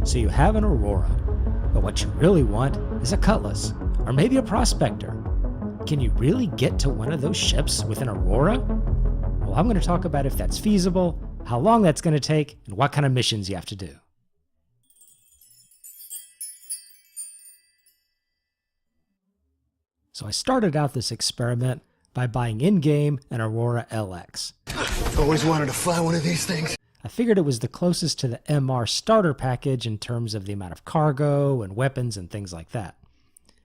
So you have an Aurora, but what you really want is a Cutlass, or maybe a Prospector. Can you really get to one of those ships with an Aurora? Well, I'm going to talk about if that's feasible, how long that's going to take, and what kind of missions you have to do. So I started out this experiment by buying in-game an Aurora LX. Always wanted to fly one of these things. I figured it was the closest to the MR starter package in terms of the amount of cargo and weapons and things like that.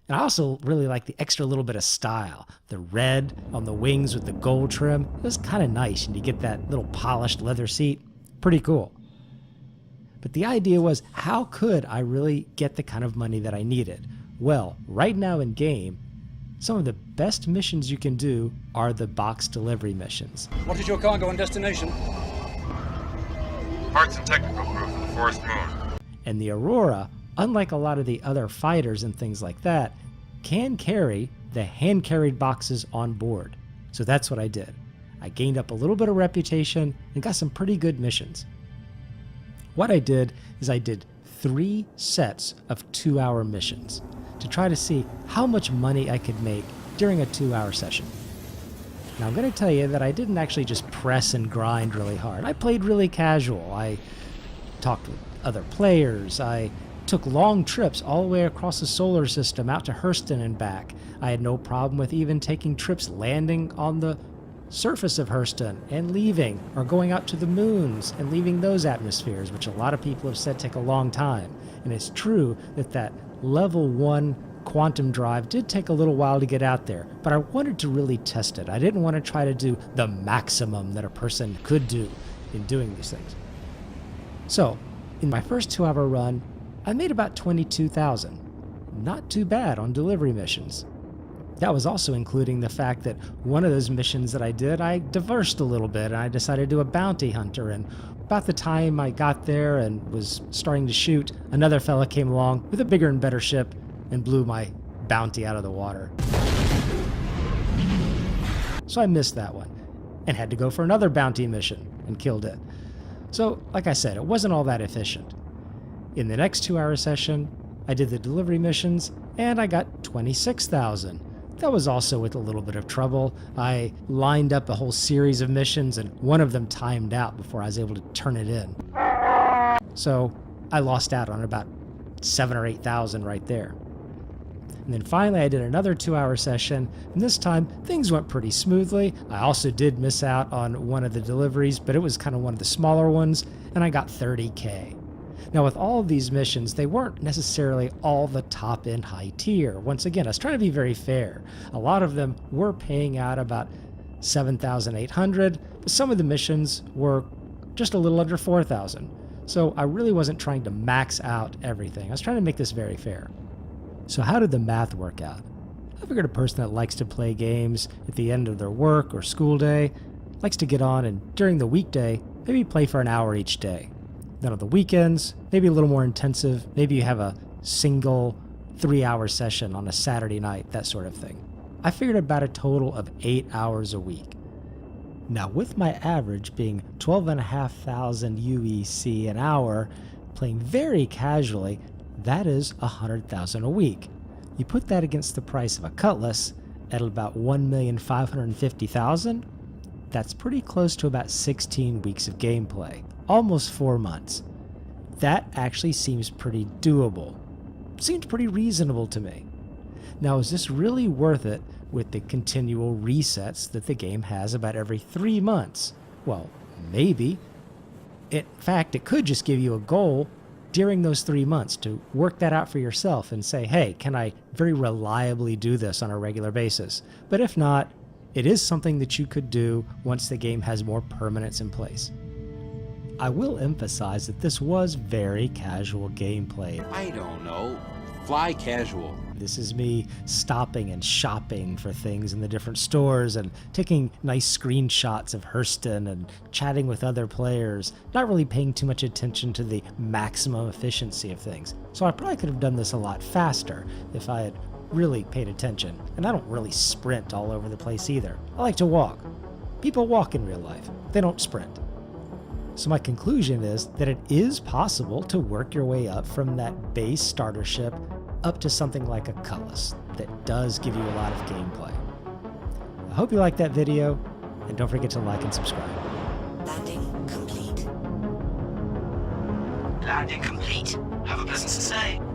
And I also really like the extra little bit of style. The red on the wings with the gold trim, it was kind of nice, and you get that little polished leather seat. Pretty cool. But the idea was, how could I really get the kind of money that I needed? Well, right now in game, some of the best missions you can do are the box delivery missions. What is your cargo and destination? Parts and technical crew for the Forest Moon. And the Aurora, unlike a lot of the other fighters and things like that, can carry the hand-carried boxes on board. So that's what I did. I gained up a little bit of reputation and got some pretty good missions. What I did is I did 3 sets of 2-hour missions to try to see how much money I could make during a 2-hour session. Now I'm going to tell you that I didn't actually just press and grind really hard. I played really casual. I talked with other players. I took long trips all the way across the solar system out to Hurston and back. I had no problem with even taking trips landing on the surface of Hurston and leaving, or going out to the moons and leaving those atmospheres, which a lot of people have said take a long time. And it's true that that level 1 quantum drive did take a little while to get out there, but I wanted to really test it. I didn't want to try to do the maximum that a person could do in doing these things. So, in my first 2-hour run, I made about 22,000. Not too bad on delivery missions. That was also including the fact that one of those missions that I did, I diversed a little bit and I decided to do a bounty hunter, and about the time I got there and was starting to shoot, another fella came along with a bigger and better ship and blew my bounty out of the water. So I missed that one and had to go for another bounty mission and killed it. So, like I said, it wasn't all that efficient. In the next 2-hour session, I did the delivery missions and I got 26,000. That was also with a little bit of trouble. I lined up a whole series of missions and one of them timed out before I was able to turn it in. So I lost out on about 7,000 or 8,000 right there. And then finally I did another 2-hour session, and this time things went pretty smoothly. I also did miss out on one of the deliveries, but it was kind of one of the smaller ones, and I got 30K. Now with all of these missions, they weren't necessarily all the top end high tier. Once again, I was trying to be very fair. A lot of them were paying out about 7,800, but some of the missions were just a little under 4,000. So I really wasn't trying to max out everything. I was trying to make this very fair. So how did the math work out? I figured a person that likes to play games at the end of their work or school day, likes to get on and during the weekday, maybe play for an hour each day. Then on the weekends, maybe a little more intensive, maybe you have a single 3-hour session on a Saturday night, that sort of thing. I figured about a total of 8 hours a week. Now with my average being 12,500 UEC an hour, playing very casually, that is 100,000 a week. You put that against the price of a Cutlass at about 1,550,000, that's pretty close to about 16 weeks of gameplay. Almost 4 months. That actually seems pretty doable. Seems pretty reasonable to me. Now, is this really worth it with the continual resets that the game has about every 3 months? Well, maybe. In fact, it could just give you a goal during those 3 months to work that out for yourself and say, hey, can I very reliably do this on a regular basis? But if not, it is something that you could do once the game has more permanence in place. I will emphasize that this was very casual gameplay. I don't know. Fly casual. This is me stopping and shopping for things in the different stores and taking nice screenshots of Hurston and chatting with other players, not really paying too much attention to the maximum efficiency of things. So I probably could have done this a lot faster if I had really paid attention. And I don't really sprint all over the place either. I like to walk. People walk in real life. They don't sprint. So my conclusion is that it is possible to work your way up from that base starter ship up to something like a Cutlass that does give you a lot of gameplay. I hope you liked that video, and don't forget to like and subscribe. Landing complete. Landing complete. Have a pleasant stay.